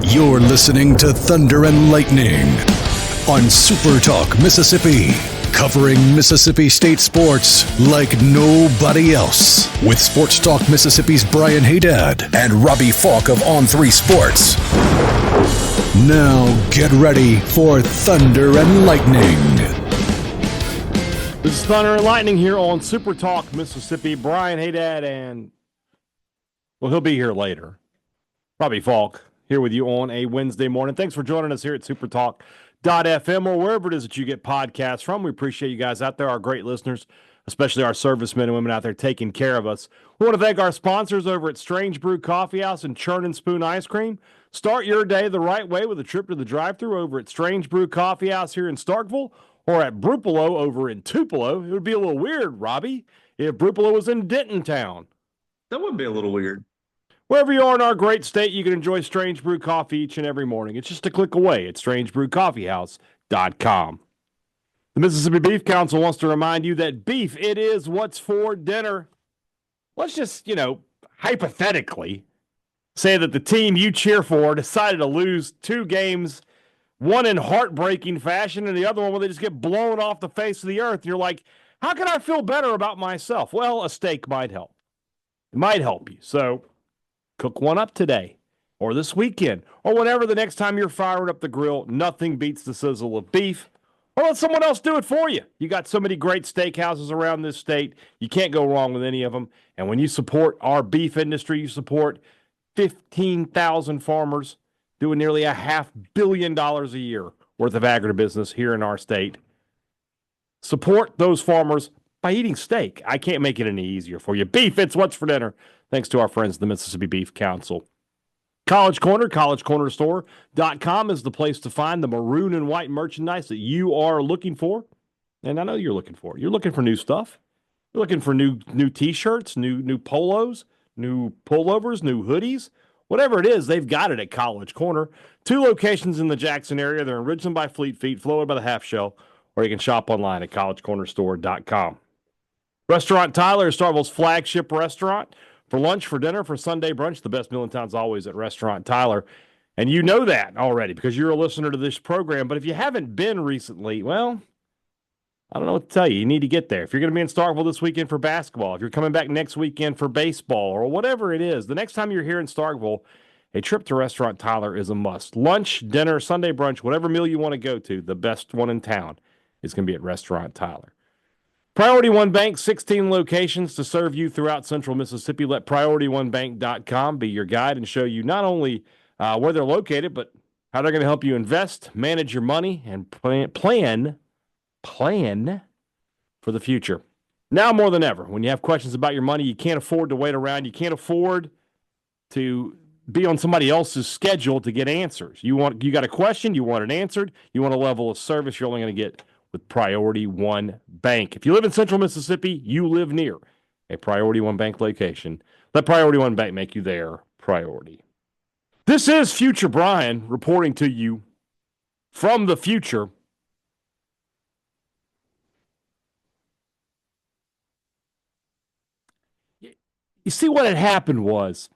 You're listening to Thunder and Lightning on SuperTalk Mississippi, covering Mississippi State sports like nobody else. With Sports Talk Mississippi's Brian Hadad and Robbie Faulk of On3 Sports. Now get ready for Thunder and Lightning. This is Thunder and Lightning here on SuperTalk Mississippi. Brian Hadad and, well, he'll be here later. Robbie Faulk here with you on a Wednesday morning. Thanks for joining us here at SuperTalk.fm or wherever it is that you get podcasts from. We appreciate you guys out there, our great listeners, especially our servicemen and women out there taking care of us. We want to thank our sponsors over at Strange Brew Coffee House and Churn and Spoon Ice Cream. Start your day the right way with a trip to the drive-thru over at Strange Brew Coffee House here in Starkville or at Brupolo over in Tupelo. It would be a little weird, Robbie, if Brupolo was in Dentontown. That would be a little weird. Wherever you are in our great state, you can enjoy Strange Brew Coffee each and every morning. It's just a click away at strangebrewcoffeehouse.com. The Mississippi Beef Council wants to remind you that beef, it is what's for dinner. Let's just, hypothetically say that the team you cheer for decided to lose two games, one in heartbreaking fashion and the other one where they just get blown off the face of the earth. You're like, how can I feel better about myself? Well, a steak might help. It might help you. So cook one up today or this weekend or whenever the next time you're firing up the grill. Nothing beats the sizzle of beef. Or let someone else do it for you. You got so many great steakhouses around this state. You can't go wrong with any of them. And when you support our beef industry, you support 15,000 farmers doing nearly $500 million a year worth of agribusiness here in our state. Support those farmers by eating steak. I can't make it any easier for you. Beef, it's what's for dinner. Thanks to our friends at the Mississippi Beef Council. College Corner, collegecornerstore.com is the place to find the maroon and white merchandise that you are looking for. And I know you're looking for it. You're looking for new stuff. You're looking for new T-shirts, new polos, new pullovers, new hoodies. Whatever it is, they've got it at College Corner. 2 locations in the Jackson area. They're in Ridgeland by Fleet Feet, Flowwood by the Half Shell, or you can shop online at collegecornerstore.com. Restaurant Tyler is Starkville's flagship restaurant. For lunch, for dinner, for Sunday brunch, the best meal in town is always at Restaurant Tyler. And you know that already because you're a listener to this program. But if you haven't been recently, well, I don't know what to tell you. You need to get there. If you're going to be in Starkville this weekend for basketball, if you're coming back next weekend for baseball or whatever it is, the next time you're here in Starkville, a trip to Restaurant Tyler is a must. Lunch, dinner, Sunday brunch, whatever meal you want to go to, the best one in town is going to be at Restaurant Tyler. Priority One Bank, 16 locations to serve you throughout central Mississippi. Let PriorityOneBank.com be your guide and show you not only where they're located, but how they're going to help you invest, manage your money, and plan for the future. Now more than ever, when you have questions about your money, you can't afford to wait around. You can't afford to be on somebody else's schedule to get answers. You got a question, you want it answered, you want a level of service, you're only going to get with Priority One Bank. If you live in central Mississippi, you live near a Priority One Bank location. Let Priority One Bank make you their priority. This is Future Brian reporting to you from the future. You see what had happened was,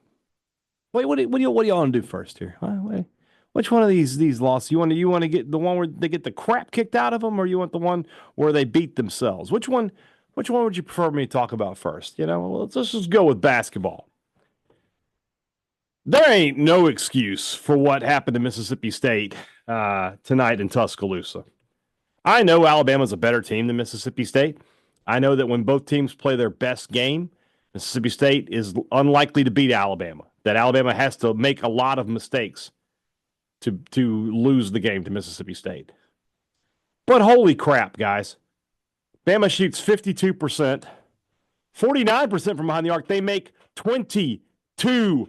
wait, what do y'all want to do first here? Wait. Which one of these losses? You want to get the one where they get the crap kicked out of them, or you want the one where they beat themselves? Which one would you prefer me to talk about first? Let's just go with basketball. There ain't no excuse for what happened to Mississippi State tonight in Tuscaloosa. I know Alabama's a better team than Mississippi State. I know that when both teams play their best game, Mississippi State is unlikely to beat Alabama. That Alabama has to make a lot of mistakes to lose the game to Mississippi State. But holy crap, guys. Bama shoots 52%, 49% from behind the arc. They make 22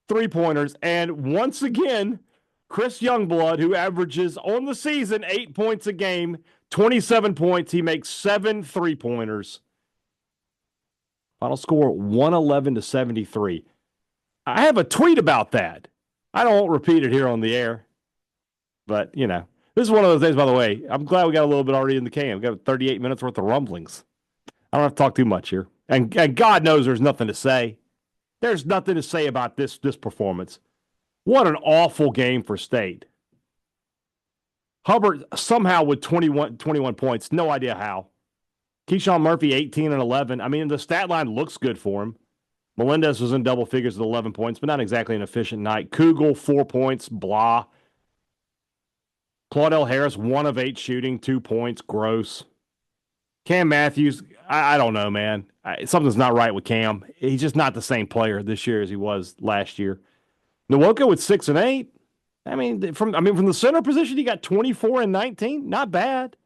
three-pointers. And once again, Chris Youngblood, who averages on the season 8 points a game, 27 points, he makes 7 three-pointers. Final score 111-73. I have a tweet about that. I don't repeat it here on the air, but, this is one of those days, by the way. I'm glad we got a little bit already in the can. We got 38 minutes worth of rumblings. I don't have to talk too much here. And God knows there's nothing to say. There's nothing to say about this performance. What an awful game for State. Hubbard somehow with 21 points. No idea how. Keyshawn Murphy, 18 and 11. I mean, the stat line looks good for him. Melendez was in double figures with 11 points, but not exactly an efficient night. Kugel, 4 points. Blah. Claudel Harris, 1 of 8 shooting, 2 points. Gross. Cam Matthews, I don't know, man. Something's not right with Cam. He's just not the same player this year as he was last year. Nwoka with 6 and 8. From the center position, he got 24 and 19. Not bad.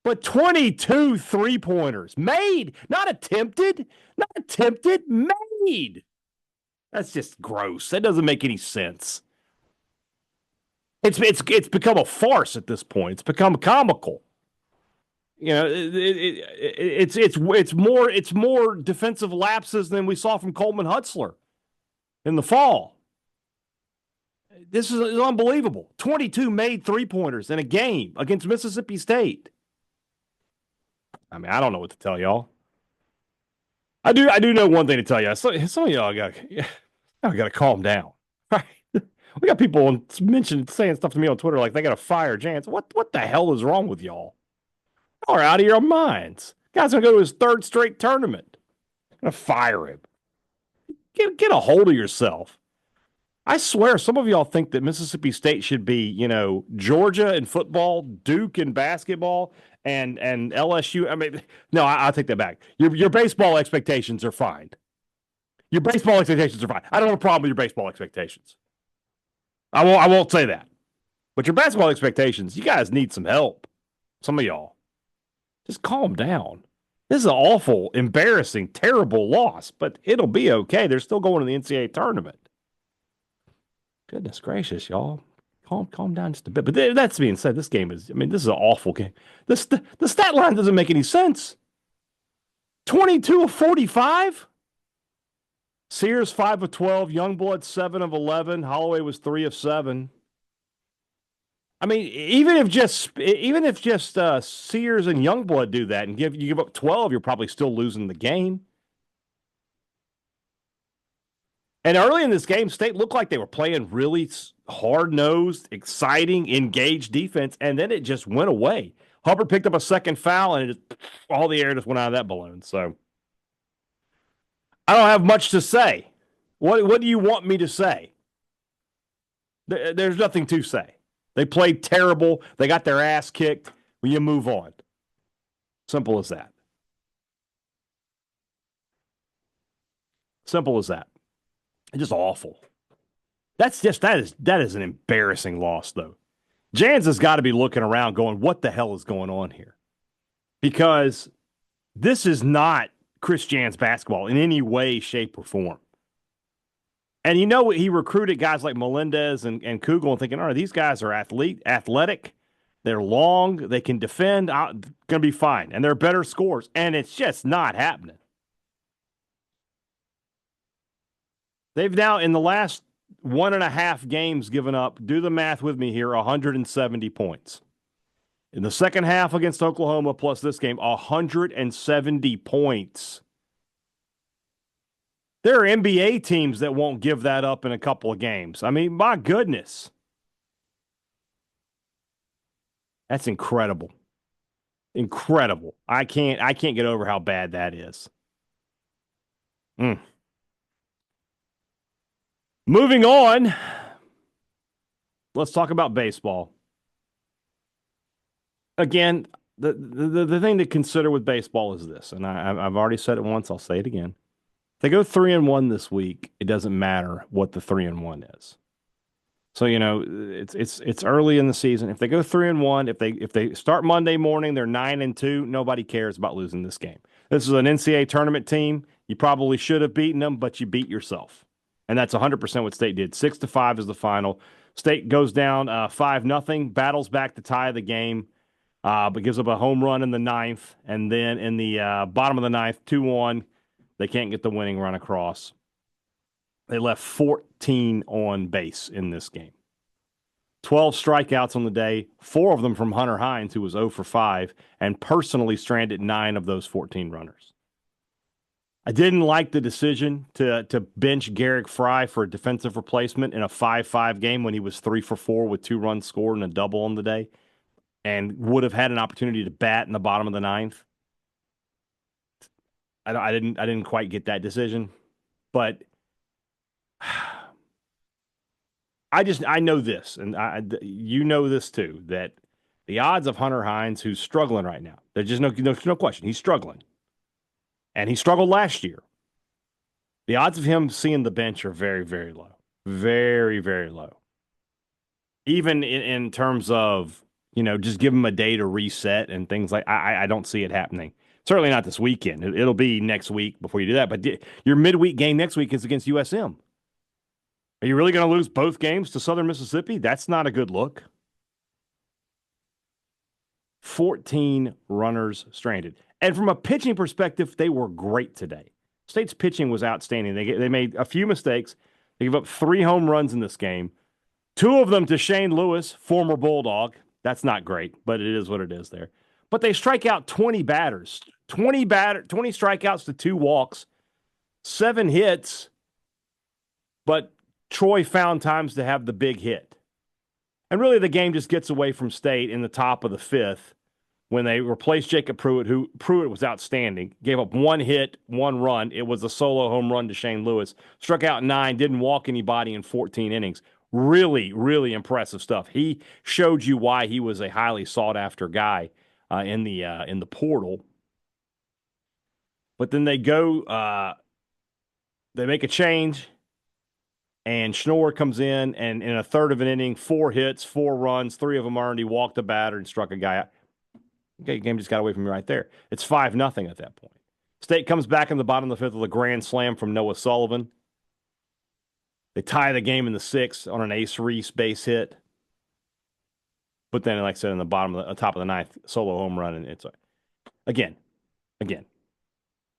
But 22 3-pointers made, not attempted, made. That's just gross. That doesn't make any sense. It's become a farce at this point. It's become comical. You know, it's more defensive lapses than we saw from Coleman Hutzler in the fall. This is unbelievable. 22 made 3-pointers in a game against Mississippi State. I mean, I don't know what to tell y'all. I do know one thing to tell you. Some of y'all got to calm down. Right? We got people saying stuff to me on Twitter like they got to fire Jance. What the hell is wrong with y'all? Y'all are out of your minds. Guy's gonna go to his 3rd straight tournament. Gonna fire him. Get a hold of yourself. I swear, some of y'all think that Mississippi State should be, Georgia in football, Duke in basketball, and LSU. I mean, no, I'll take that back. Your baseball expectations are fine. Your baseball expectations are fine. I don't have a problem with your baseball expectations. I won't say that. But your basketball expectations, you guys need some help. Some of y'all. Just calm down. This is an awful, embarrassing, terrible loss, but it'll be okay. They're still going to the NCAA tournament. Goodness gracious, y'all. Calm down just a bit. But that's being said, this is an awful game. The stat line doesn't make any sense. 22 of 45? Sears, 5 of 12. Youngblood, 7 of 11. Holloway was 3 of 7. I mean, even if just Sears and Youngblood do that and you give up 12, you're probably still losing the game. And early in this game, State looked like they were playing really hard-nosed, exciting, engaged defense, and then it just went away. Hubbard picked up a second foul, and all the air just went out of that balloon. So I don't have much to say. What do you want me to say? There's nothing to say. They played terrible. They got their ass kicked. Will you move on? Simple as that. Simple as that. It's just awful. That is an embarrassing loss, though. Jans has got to be looking around going, what the hell is going on here? Because this is not Chris Jans basketball in any way, shape, or form. And he recruited guys like Melendez and Kugel and thinking, all right, these guys are athletic, they're long, they can defend, going to be fine, and they're better scorers. And it's just not happening. They've now, in the last 1.5 games, given up, do the math with me here, 170 points. In the second half against Oklahoma, plus this game, 170 points. There are NBA teams that won't give that up in a couple of games. I mean, my goodness. That's incredible. Incredible. I can't get over how bad that is. Moving on. Let's talk about baseball. Again, the thing to consider with baseball is this, and I've already said it once, I'll say it again. If they go 3-1 this week, it doesn't matter what the 3-1 is. So, it's early in the season. If they go 3-1, if they start Monday morning, they're 9-2, nobody cares about losing this game. This is an NCAA tournament team. You probably should have beaten them, but you beat yourself. And that's 100% what State did. 6-5 is the final. State goes down 5-0, battles back to tie the game, but gives up a home run in the 9th. And then in the bottom of the 9th, 2-1, they can't get the winning run across. They left 14 on base in this game. 12 strikeouts on the day, 4 of them from Hunter Hines, who was 0 for 5, and personally stranded 9 of those 14 runners. I didn't like the decision to bench Garrick Fry for a defensive replacement in a 5-5 game when he was 3 for 4 with 2 runs scored and a double on the day, and would have had an opportunity to bat in the bottom of the ninth. I didn't quite get that decision, but I know this, and you know this too, that the odds of Hunter Hines, who's struggling right now, there's just no question he's struggling, and he struggled last year. The odds of him seeing the bench are very, very low, very, very low. Even in terms of just give him a day to reset and things like I don't see it happening. Certainly not this weekend. It'll be next week before you do that. But your midweek game next week is against USM. Are you really going to lose both games to Southern Mississippi? That's not a good look. 14 runners stranded. And from a pitching perspective, they were great today. State's pitching was outstanding. They made a few mistakes. They gave up 3 home runs in this game. 2 of them to Shane Lewis, former Bulldog. That's not great, but it is what it is there. But they strike out 20 batters. 20 strikeouts to 2 walks, 7 hits, but Troy found times to have the big hit. And really the game just gets away from State in the top of the 5th when they replaced Jacob Pruitt, who Pruitt was outstanding, gave up 1 hit, 1 run. It was a solo home run to Shane Lewis. Struck out 9, didn't walk anybody in 14 innings. Really, really impressive stuff. He showed you why he was a highly sought-after guy in the portal. But then they go, they make a change, and Schnorr comes in, and in a third of an inning, 4 hits, 4 runs, 3 of them earned. He walked a batter and struck a guy out. Okay, game just got away from me right there. It's 5-0 at that point. State comes back in the bottom of the 5th with a grand slam from Noah Sullivan. They tie the game in the 6th on an Ace Reese base hit. But then, like I said, in the top of the 9th, solo home run, and it's again.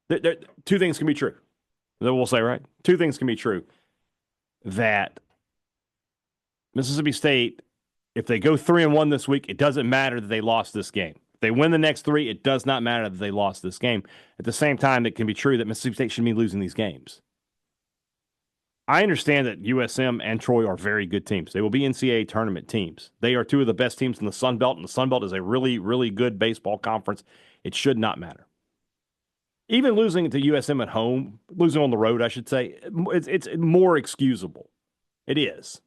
There, 2 things can be true. That we'll say, right? 2 things can be true. That Mississippi State, if they go 3-1 this week, it doesn't matter that they lost this game. If they win the next 3, it does not matter that they lost this game. At the same time, it can be true that Mississippi State shouldn't be losing these games. I understand that USM and Troy are very good teams. They will be NCAA tournament teams. They are 2 of the best teams in the Sun Belt, and the Sun Belt is a really, really good baseball conference. It should not matter. Even losing to USM at home, losing on the road, I should say, it's more excusable. It is.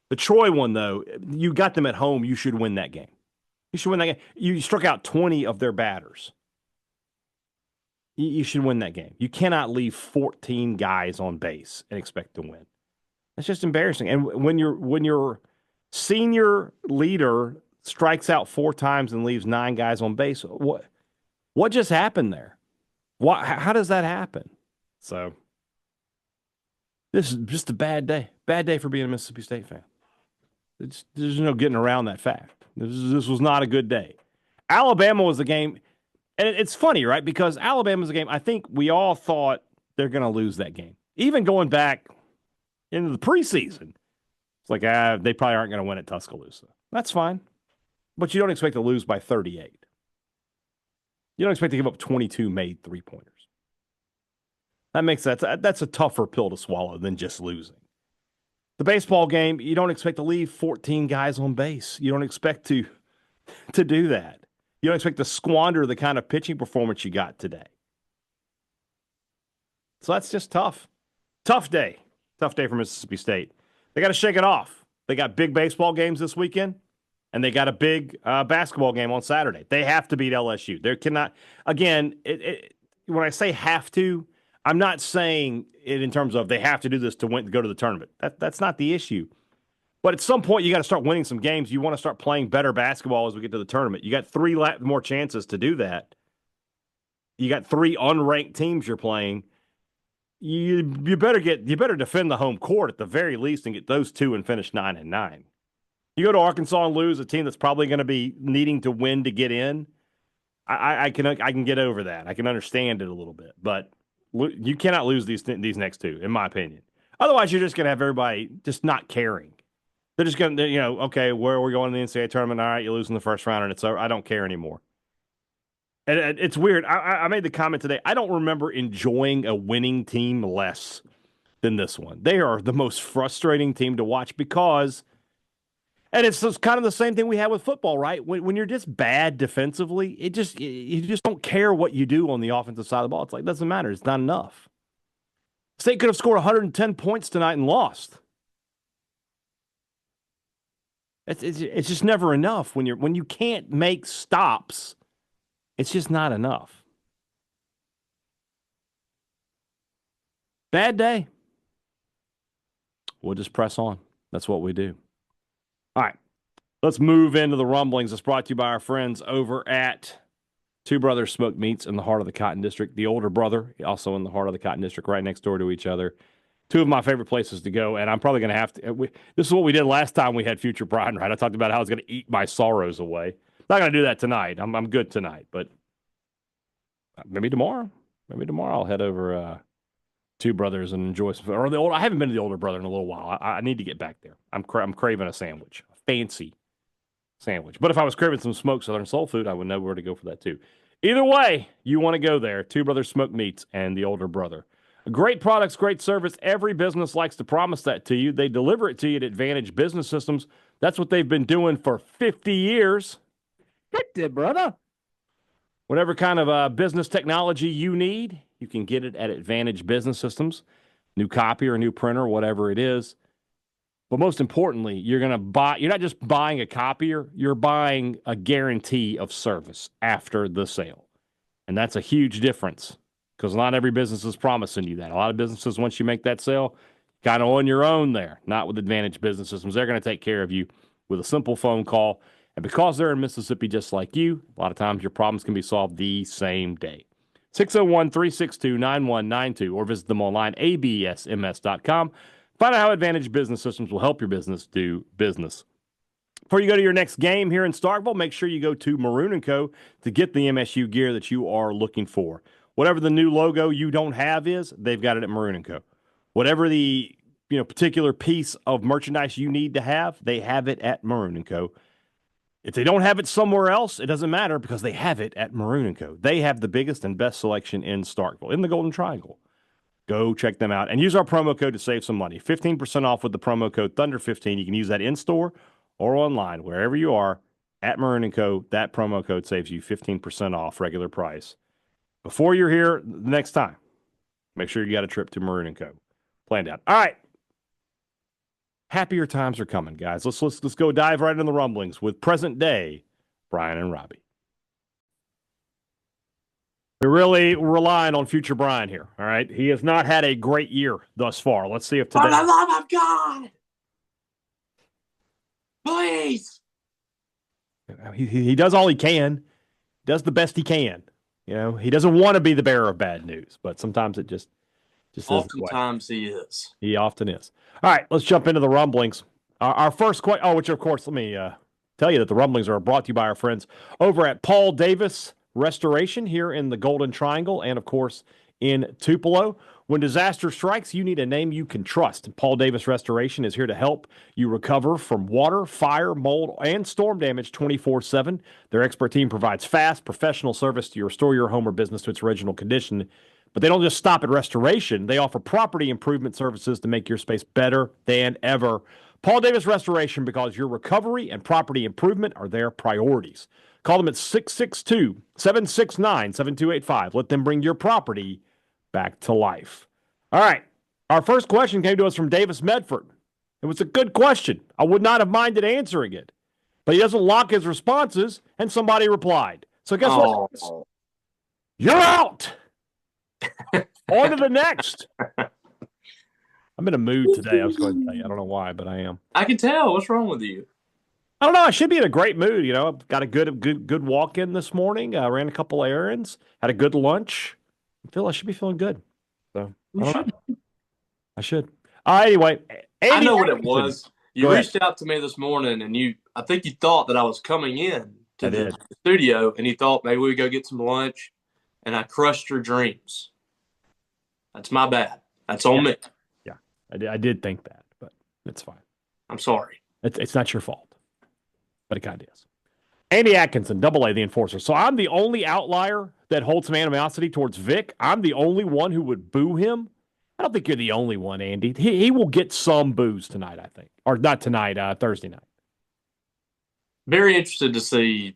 The Troy one, though, you got them at home. You should win that game. You should win that game. You struck out 20 of their batters. You should win that game. You cannot leave 14 guys on base and expect to win. That's just embarrassing. And when your senior leader strikes out 4 times and leaves 9 guys on base, what just happened there? How does that happen? So this is just a bad day. Bad day for being a Mississippi State fan. There's no getting around that fact. This was not a good day. Alabama was the game. And it's funny, right? Because Alabama's a game, I think we all thought they're going to lose that game. Even going back into the preseason, it's like, they probably aren't going to win at Tuscaloosa. That's fine. But you don't expect to lose by 38. You don't expect to give up 22 made 3-pointers. That's a tougher pill to swallow than just losing. The baseball game, you don't expect to leave 14 guys on base. You don't expect to do that. You don't expect to squander the kind of pitching performance you got today. So that's just tough. Tough day. Tough day for Mississippi State. They got to shake it off. They got big baseball games this weekend, and they got a big basketball game on Saturday. They have to beat LSU. They cannot. Again, when I say have to, I'm not saying it in terms of they have to do this to go to the tournament. That's not the issue. But at some point, you got to start winning some games. You want to start playing better basketball as we get to the tournament. You got 3 more chances to do that. You got 3 unranked teams you're playing. You better defend the home court at the very least and get those 2 and finish 9-9. You go to Arkansas and lose a team that's probably going to be needing to win to get in. I can get over that. I can understand it a little bit, but you cannot lose these next 2, in my opinion. Otherwise, you're just going to have everybody just not caring. They're just going to, okay, where are we going to the NCAA tournament? All right, you lose in the first round, and it's over. I don't care anymore. And it's weird. I made the comment today. I don't remember enjoying a winning team less than this one. They are the most frustrating team to watch because, and it's just kind of the same thing we had with football, right? When you're just bad defensively, you just don't care what you do on the offensive side of the ball. It's like, it doesn't matter. It's not enough. State could have scored 110 points tonight and lost. It's just never enough when you can't make stops. It's just not enough. Bad day. We'll just press on. That's what we do. All right. Let's move into the rumblings. It's brought to you by our friends over at Two Brothers Smoked Meats in the heart of the Cotton District. The older brother, also in the heart of the Cotton District, right next door to each other. Two of my favorite places to go, and I'm probably going to have to. This is what we did last time we had Future Brian, right? I talked about how I was going to eat my sorrows away. Not going to do that tonight. I'm good tonight, but maybe tomorrow. Maybe tomorrow I'll head over Two Brothers and enjoy some. Or the old. I haven't been to the older brother in a little while. I need to get back there. I'm craving a sandwich, a fancy sandwich. But if I was craving some smoked Southern soul food, I would know where to go for that too. Either way, you want to go there. Two Brothers Smoked Meats and the older brother. Great products, great service. Every business likes to promise that to you. They deliver it to you at Advantage Business Systems. That's what they've been doing for 50 years. 50, brother. Whatever kind of business technology you need, you can get it at Advantage Business Systems. New copier, new printer, whatever it is. But most importantly, you're not just buying a copier, you're buying a guarantee of service after the sale. And that's a huge difference because not every business is promising you that. A lot of businesses, once you make that sale, kind of on your own there, not with Advantage Business Systems. They're going to take care of you with a simple phone call. And because they're in Mississippi just like you, a lot of times your problems can be solved the same day. 601-362-9192 or visit them online, absms.com. Find out how Advantage Business Systems will help your business do business. Before you go to your next game here in Starkville, make sure you go to Maroon & Co. to get the MSU gear that you are looking for. Whatever the new logo you don't have is, they've got it at Maroon & Co. Whatever the particular piece of merchandise you need to have, they have it at Maroon & Co. If they don't have it somewhere else, it doesn't matter because they have it at Maroon & Co. They have the biggest and best selection in Starkville, in the Golden Triangle. Go check them out and use our promo code to save some money. 15% off with the promo code Thunder15. You can use that in-store or online, wherever you are, at Maroon & Co. That promo code saves you 15% off regular price. Before you're here the next time, make sure you got a trip to Maroon & Co. planned out. All right. Happier times are coming, guys. Let's go dive right into the rumblings with present day Brian and Robbie. We're really relying on future Brian here, all right? He has not had a great year thus far. Let's see if today... For the love of God! Please! He does all he can, does the best he can. He doesn't want to be the bearer of bad news, but sometimes it just Oftentimes he is. He often is. All right, let's jump into the rumblings. Our first question, which of course, let me tell you that the rumblings are brought to you by our friends over at Paul Davis Restoration here in the Golden Triangle and, of course, in Tupelo. When disaster strikes, you need a name you can trust. Paul Davis Restoration is here to help you recover from water, fire, mold, and storm damage 24/7. Their expert team provides fast, professional service to restore your home or business to its original condition. But they don't just stop at restoration. They offer property improvement services to make your space better than ever. Paul Davis Restoration, because your recovery and property improvement are their priorities. Call them at 662-769-7285. Let them bring your property back to life. All right. Our first question came to us from Davis Medford. It was a good question. I would not have minded answering it. But he doesn't lock his responses, and somebody replied. So guess what? You're out! On to the next. I'm in a mood today. I was going to tell you. I don't know why, but I am. I can tell. What's wrong with you? I don't know. I should be in a great mood. I've got a good walk in this morning. I ran a couple errands. Had a good lunch. I should be feeling good. So I should. Anyway, Andy, I know what it was. You Go reached out to me this morning, and I think you thought that I was coming in to the studio, and you thought maybe we'd go get some lunch, and I crushed your dreams. That's my bad. That's on me. Yeah, I did think that, but it's fine. I'm sorry. It's not your fault, but it kind of is. Andy Atkinson, Double A, the enforcer. So I'm the only outlier that holds some animosity towards Vic. I'm the only one who would boo him. I don't think you're the only one, Andy. He will get some boos tonight, I think. Or not tonight, Thursday night. Very interested to see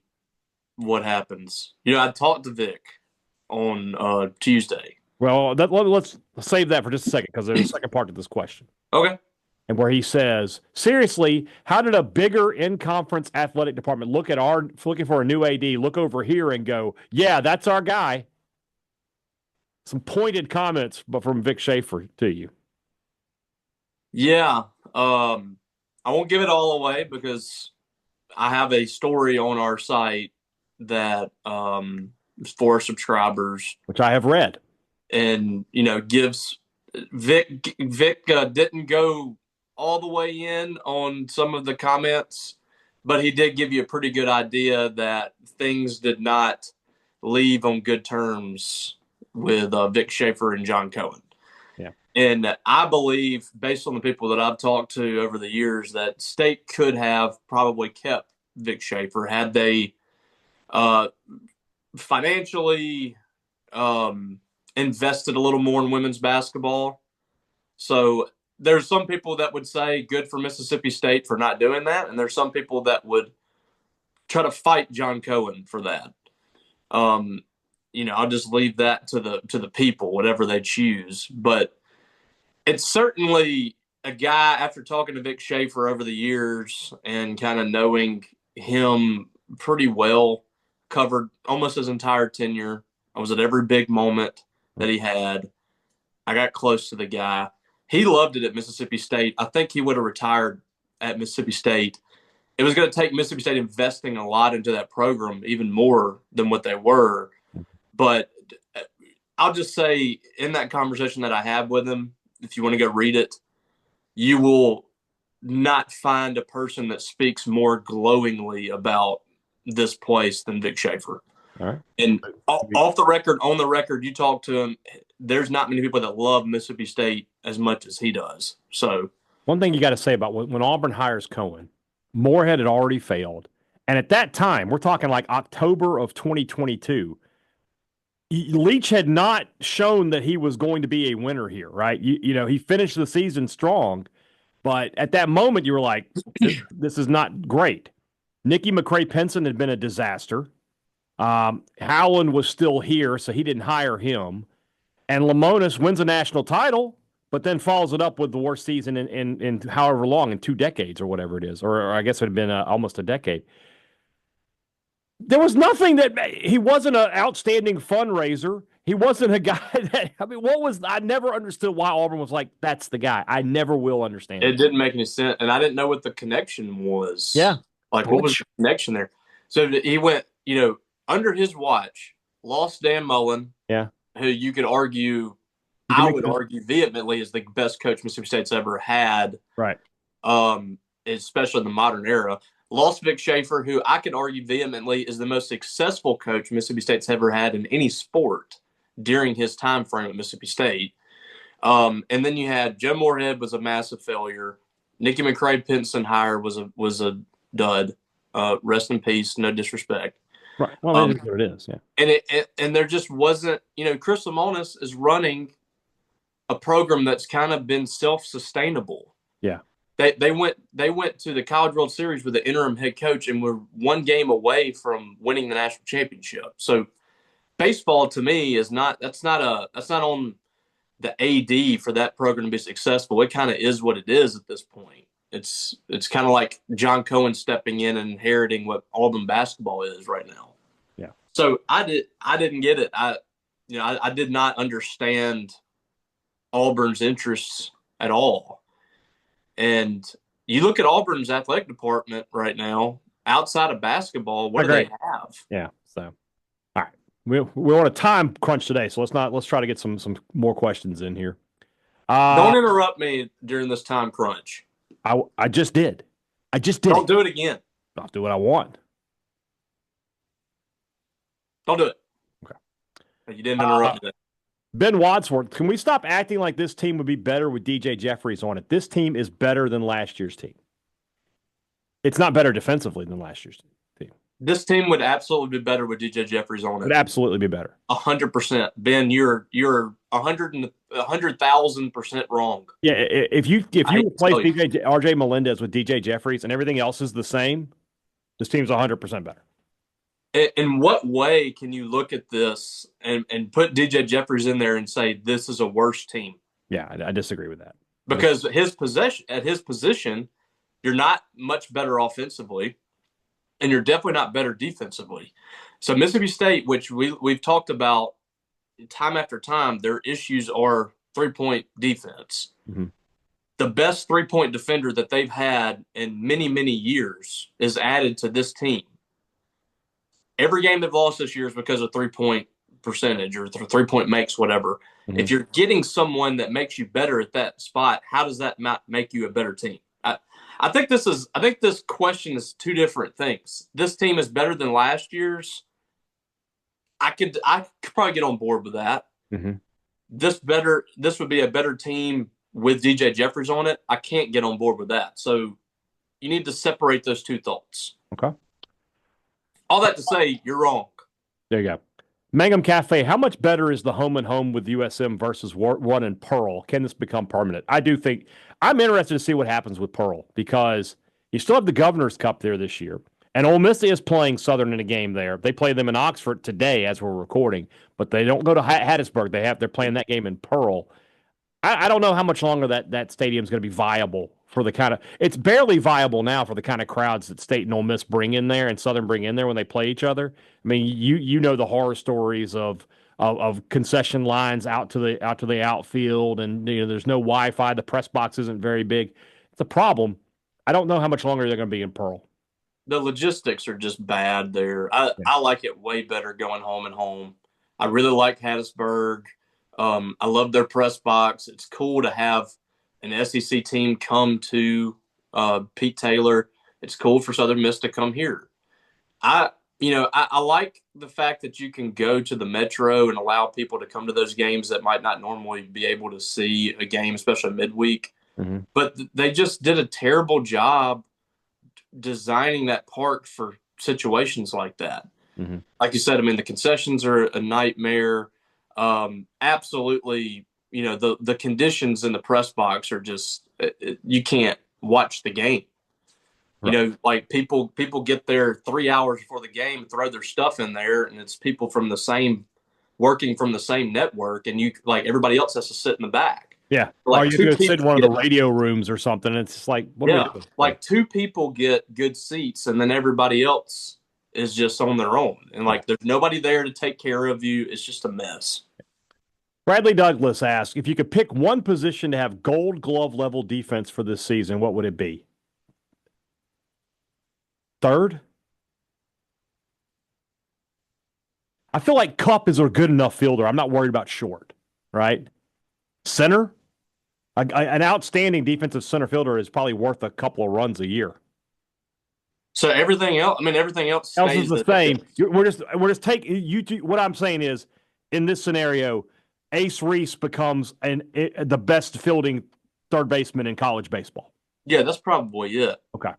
what happens. I talked to Vic on Tuesday. Well, let's save that for just a second because there's a second part to this question. Okay. And where he says, seriously, how did a bigger in-conference athletic department looking for a new AD, look over here and go, yeah, that's our guy? Some pointed comments from Vic Schaefer to you. Yeah. I won't give it all away because I have a story on our site that is for subscribers. Which I have read. And, gives Vic didn't go all the way in on some of the comments, but he did give you a pretty good idea that things did not leave on good terms with Vic Schaefer and John Cohen. Yeah. And I believe, based on the people that I've talked to over the years, that State could have probably kept Vic Schaefer had they financially invested a little more in women's basketball. So there's some people that would say good for Mississippi State for not doing that, and there's some people that would try to fight John Cohen for that. I'll just leave that to the people, whatever they choose. But it's certainly a guy, after talking to Vic Schaefer over the years and kind of knowing him pretty well, covered almost his entire tenure. I was at every big moment that he had. I got close to the guy. He loved it at Mississippi State. I think he would have retired at Mississippi State. It was going to take Mississippi State investing a lot into that program, even more than what they were. But I'll just say, in that conversation that I had with him, if you want to go read it, you will not find a person that speaks more glowingly about this place than Vic Schaefer. All right. And off the record, on the record, you talk to him, there's not many people that love Mississippi State as much as he does. So one thing you got to say about when Auburn hires Cohen, Moorhead had already failed. And at that time, we're talking like October of 2022, Leach had not shown that he was going to be a winner here, right? He finished the season strong, but at that moment you were like, this is not great. Nicky McCray-Penson had been a disaster. Howland was still here, so he didn't hire him. And Lamonis wins a national title, but then follows it up with the worst season in however long, in 2 decades or whatever it is, or I guess it had been almost a decade. There was nothing that he wasn't an outstanding fundraiser. He wasn't a guy that, I never understood why Auburn was like, that's the guy. I never will understand. It didn't make any sense. And I didn't know what the connection was. Yeah. Like, what was the connection there? So he went, under his watch, lost Dan Mullen. Yeah. Who you could argue, I would argue vehemently, is the best coach Mississippi State's ever had. Right. Especially in the modern era. Lost Vic Schaefer, who I could argue vehemently is the most successful coach Mississippi State's ever had in any sport during his time frame at Mississippi State. And then you had Joe Moorhead was a massive failure. Nicky McCray-Penson hire was a dud. Rest in peace. No disrespect. Right. Well, that is what it is. Yeah. And there just wasn't. Chris Lamonis is running a program that's kind of been self-sustainable. Yeah. They went to the College World Series with the interim head coach and were 1 game away from winning the national championship. So baseball to me is not on the AD for that program to be successful. It kind of is what it is at this point. It's kind of like John Cohen stepping in and inheriting what Auburn basketball is right now. Yeah. So I didn't get it. I did not understand Auburn's interests at all. And you look at Auburn's athletic department right now, outside of basketball, what do they have? Yeah. So, all right, we're on a time crunch today, so let's try to get some more questions in here. Don't interrupt me during this time crunch. I just did. Don't do it again. I'll do what I want. Don't do it. Okay. You didn't interrupt me. Ben Wadsworth, can we stop acting like this team would be better with DJ Jeffries on it? This team is better than last year's team. It's not better defensively than last year's team. This team would absolutely be better with DJ Jeffries on Would it. absolutely be better. 100%. Ben, you're 100,000% wrong. Yeah, if you I hate to replace tell you. RJ Melendez with DJ Jeffries and everything else is the same, this team's 100% better. In what way can you look at this and put DJ Jeffries in there and say this is a worse team? Yeah, I disagree with that. Because at his position, you're not much better offensively, and you're definitely not better defensively. So Mississippi State, which we've talked about time after time, their issues are 3-point defense. Mm-hmm. The best 3-point defender that they've had in many, many years is added to this team. Every game they've lost this year is because of 3-point percentage or 3-point makes, whatever. Mm-hmm. If you're getting someone that makes you better at that spot, how does that not make you a better team? I think this question is two different things. This team is better than last year's. I could probably get on board with that. Mm-hmm. This would be a better team with DJ Jeffries on it. I can't get on board with that. So you need to separate those two thoughts. Okay. All that to say, you're wrong. There you go. Mangum Cafe, how much better is the home and home with USM versus one in Pearl? Can this become permanent? I do think I'm interested to see what happens with Pearl because you still have the Governor's Cup there this year. And Ole Miss is playing Southern in a game there. They play them in Oxford today as we're recording, but they don't go to Hattiesburg. They're playing that game in Pearl. I don't know how much longer that stadium is going to be viable for the kind of – it's barely viable now for the kind of crowds that State and Ole Miss bring in there and Southern bring in there when they play each other. I mean, you know the horror stories of concession lines out to the outfield, and there's no Wi-Fi. The press box isn't very big. It's a problem. I don't know how much longer they're going to be in Pearl. The logistics are just bad there. I like it way better going home and home. I really like Hattiesburg. I love their press box. It's cool to have an SEC team come to Pete Taylor. It's cool for Southern Miss to come here. I like the fact that you can go to the Metro and allow people to come to those games that might not normally be able to see a game, especially midweek. Mm-hmm. But they just did a terrible job designing that park for situations like that. Mm-hmm. Like you said, I mean, the concessions are a nightmare. Absolutely, the conditions in the press box are just you can't watch the game. Right. Like people get there 3 hours before the game, throw their stuff in there, and it's people working from the same network, and everybody else has to sit in the back. Yeah, or you could sit in one of the radio rooms or something. It's just like, what are we doing? Like two people get good seats, and then everybody else is just on their own, and there's nobody there to take care of you. It's just a mess. Bradley Douglas asks, if you could pick one position to have Gold Glove level defense for this season, what would it be? Third? I feel like Cup is a good enough fielder. I'm not worried about short, right? Center? An outstanding defensive center fielder is probably worth a couple of runs a year. So everything else is the same. We're just taking you. What I'm saying is, in this scenario, Ace Reese becomes the best fielding third baseman in college baseball. Yeah, that's probably it. Okay.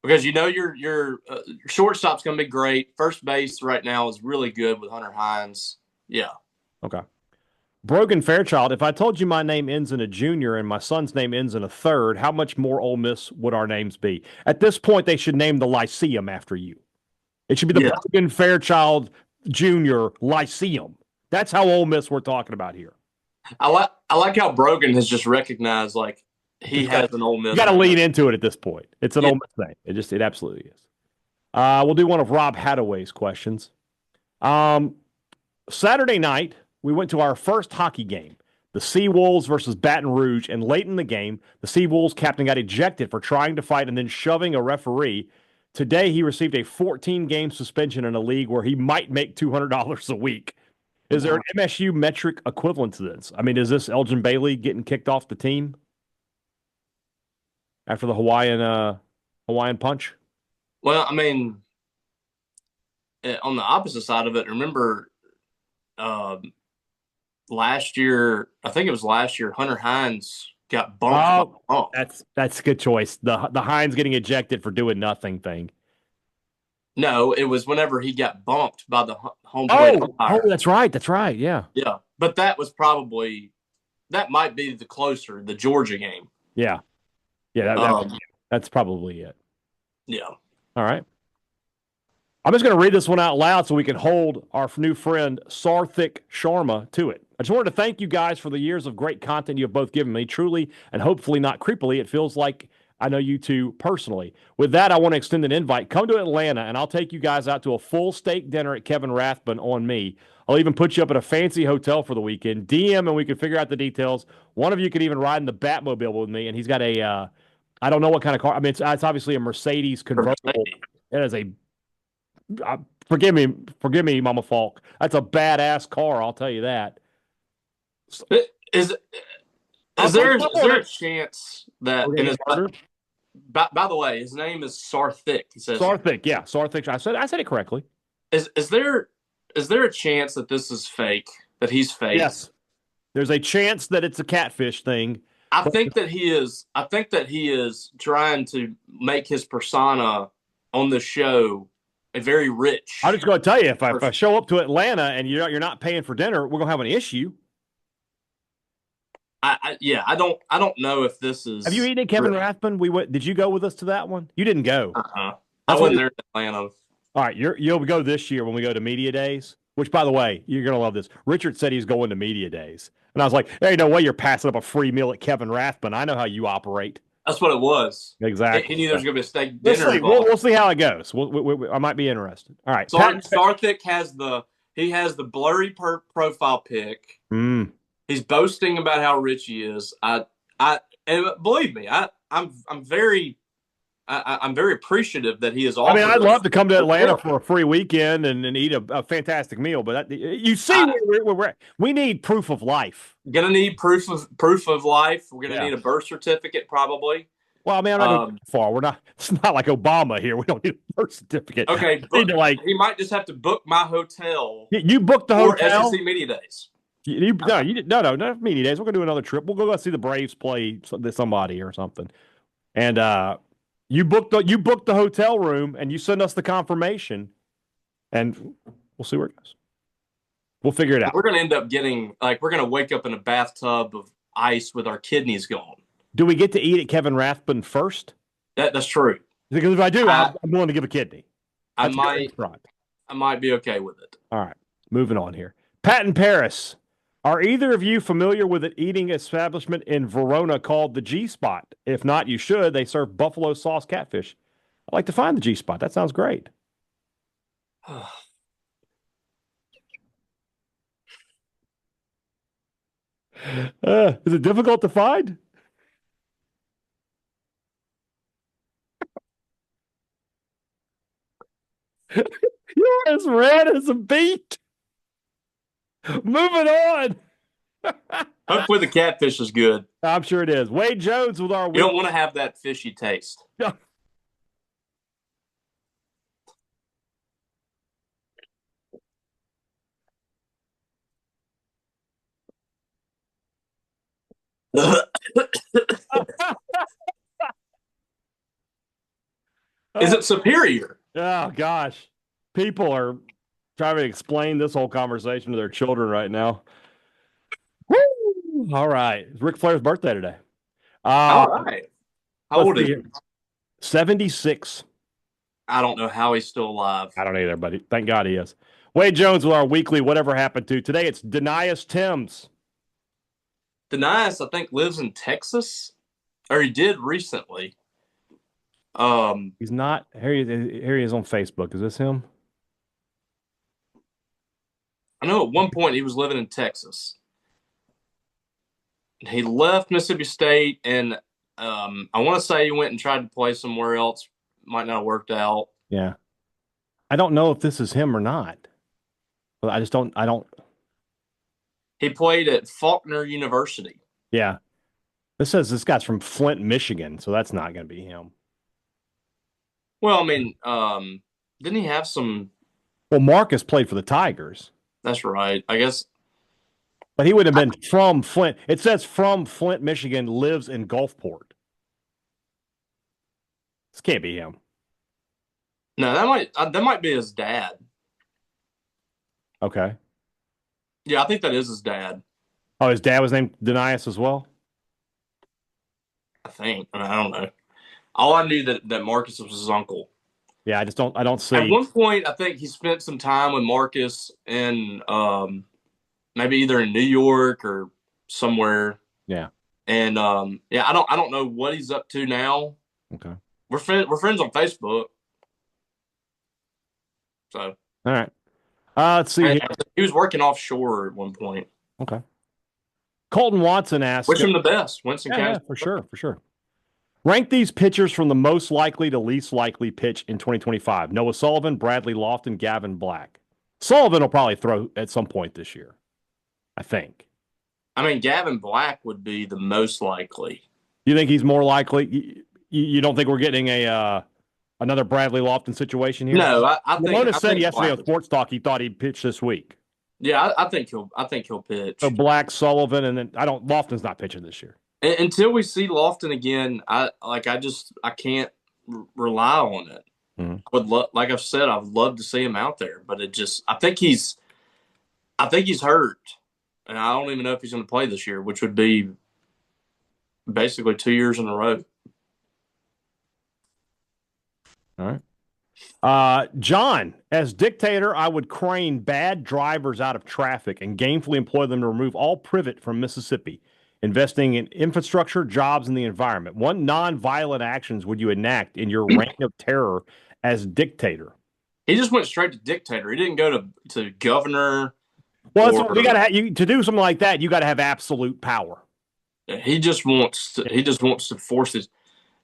Because your shortstop's going to be great. First base right now is really good with Hunter Hines. Yeah. Okay. Brogan Fairchild, if I told you my name ends in a junior and my son's name ends in a third, how much more Ole Miss would our names be? At this point, they should name the Lyceum after you. It should be the Brogan Fairchild Jr. Lyceum. That's how Ole Miss we're talking about here. I like how Brogan has just recognized he has an Ole Miss. You got to lean into it at this point. It's an Ole Miss thing. It absolutely is. We'll do one of Rob Hadaway's questions. Saturday night, we went to our first hockey game, the Seawolves versus Baton Rouge, and late in the game, the Seawolves captain got ejected for trying to fight and then shoving a referee. Today, he received a 14-game suspension in a league where he might make $200 a week. Is there an MSU metric equivalent to this? I mean, is this Elgin Bailey getting kicked off the team after the Hawaiian punch? Well, I mean, on the opposite side of it, remember last year, Hunter Hines got bumped. That's a good choice. The Hines getting ejected for doing nothing thing. No, it was whenever he got bumped by the home plate umpire. That's right. That's right. Yeah. Yeah, but that might be the Georgia game. Yeah. Yeah. That's probably it. Yeah. All right. I'm just going to read this one out loud so we can hold our new friend Sarthik Sharma to it. I just wanted to thank you guys for the years of great content you have both given me. Truly and hopefully not creepily, it feels like I know you two personally. With that, I want to extend an invite. Come to Atlanta, and I'll take you guys out to a full steak dinner at Kevin Rathbun on me. I'll even put you up at a fancy hotel for the weekend. DM, and we can figure out the details. One of you could even ride in the Batmobile with me, and he's got a I don't know what kind of car. I mean, it's obviously a Mercedes convertible. It is a forgive me, Mama Faulk. That's a badass car. I'll tell you that. Is there a chance that in his, by the way, his name is Sarthik. He says Sarthik. Yeah, Sarthik. I said it correctly. Is there a chance that this is fake? That he's fake? Yes. There's a chance that it's a catfish thing. I think that he is trying to make his persona on the show a very rich. I'm just going to tell you, if I show up to Atlanta and you're not paying for dinner, we're going to have an issue. I don't know if this is. Have you eaten at Kevin Rathbun? Did you go with us to that one? You didn't go. I wasn't there in Atlanta. All right, you'll go this year when we go to Media Days. Which, by the way, you're going to love this. Richard said he's going to Media Days, and I was like, "There ain't no way you're passing up a free meal at Kevin Rathbun. I know how you operate." That's what it was. Exactly. He knew there was going to be a steak dinner. We'll see how it goes. I might be interested. All right. Sarthik has the blurry profile pic. He's boasting about how rich he is. And believe me, I'm very appreciative that he is. I mean, I'd love to come to Atlanta for a free weekend and eat a fantastic meal. But you see, we need proof of life. Gonna need proof of life. We're gonna need a birth certificate, probably. Well, I mean, I'm not going far. We're not. It's not like Obama here. We don't need a birth certificate. Okay, he might just have to book my hotel. You booked the hotel for SEC Media Days. No, not Media Days. We're gonna do another trip. We'll go see the Braves play somebody or something. And you booked the hotel room, and you send us the confirmation, and we'll see where it goes. We'll figure it out. We're gonna end up we're gonna wake up in a bathtub of ice with our kidneys gone. Do we get to eat at Kevin Rathbun first? That's true. Because if I do, I'm willing to give a kidney. I might be okay with it. All right, moving on here. Pat and Paris. Are either of you familiar with an eating establishment in Verona called the G-Spot? If not, you should. They serve buffalo sauce catfish. I'd like to find the G-Spot. That sounds great. Is it difficult to find? You're as red as a beet. Moving on. Hopefully the catfish is good. I'm sure it is. Wade Jones with our. You don't want to have that fishy taste. Is it superior? Oh gosh, people are trying to explain this whole conversation to their children right now. Woo! All right, it's Ric Flair's birthday today. All right. How old is he? 76. I don't know how he's still alive. I don't either, but thank God he is. Wade Jones with our weekly Whatever Happened To. Today it's Denias Timms. Denias, I think, lives in Texas, or he did recently. He's not. Here he is on Facebook. Is this him? I know at one point he was living in Texas. He left Mississippi State, and I want to say he went and tried to play somewhere else. Might not have worked out. Yeah. I don't know if this is him or not. But I don't. He played at Faulkner University. Yeah. This says this guy's from Flint, Michigan, so that's not going to be him. Well, I mean, didn't he have some? Well, Marcus played for the Tigers. That's right. I guess. But he would have been from Flint. It says from Flint, Michigan, lives in Gulfport. This can't be him. No, that might be his dad. Okay. Yeah, I think that is his dad. Oh, his dad was named Denias as well? I think. I don't know. All I knew that Marcus was his uncle. Yeah, I don't see. At one point, I think he spent some time with Marcus in maybe either in New York or somewhere. Yeah. And yeah, I don't know what he's up to now. Okay. We're friends on Facebook. So All right. Let's see. He was working offshore at one point. Okay. Colton Watson asks, wish him the best. Winston yeah, County. for sure. Rank these pitchers from the most likely to least likely pitch in 2025. Noah Sullivan, Bradley Lofton, Gavin Black. Sullivan will probably throw at some point this year, I think. I mean, Gavin Black would be the most likely. You think he's more likely? You don't think we're getting another Bradley Lofton situation here? No, I think. Lamona said yesterday Black, on Sports Talk he thought he'd pitch this week. Yeah, I think he'll pitch. So Black, Sullivan, and then Lofton's not pitching this year. Until we see Lofton again, I can't rely on it. Mm-hmm. I would like I've said, I'd love to see him out there, but I think he's hurt, and I don't even know if he's going to play this year, which would be basically 2 years in a row. All right. John, as dictator, I would crane bad drivers out of traffic and gainfully employ them to remove all privet from Mississippi, investing in infrastructure, jobs, and the environment. What non-violent actions would you enact in your reign of terror as dictator? He just went straight to dictator. He didn't go to governor. Well, we got to do something like that. You got to have absolute power. He just wants to force his.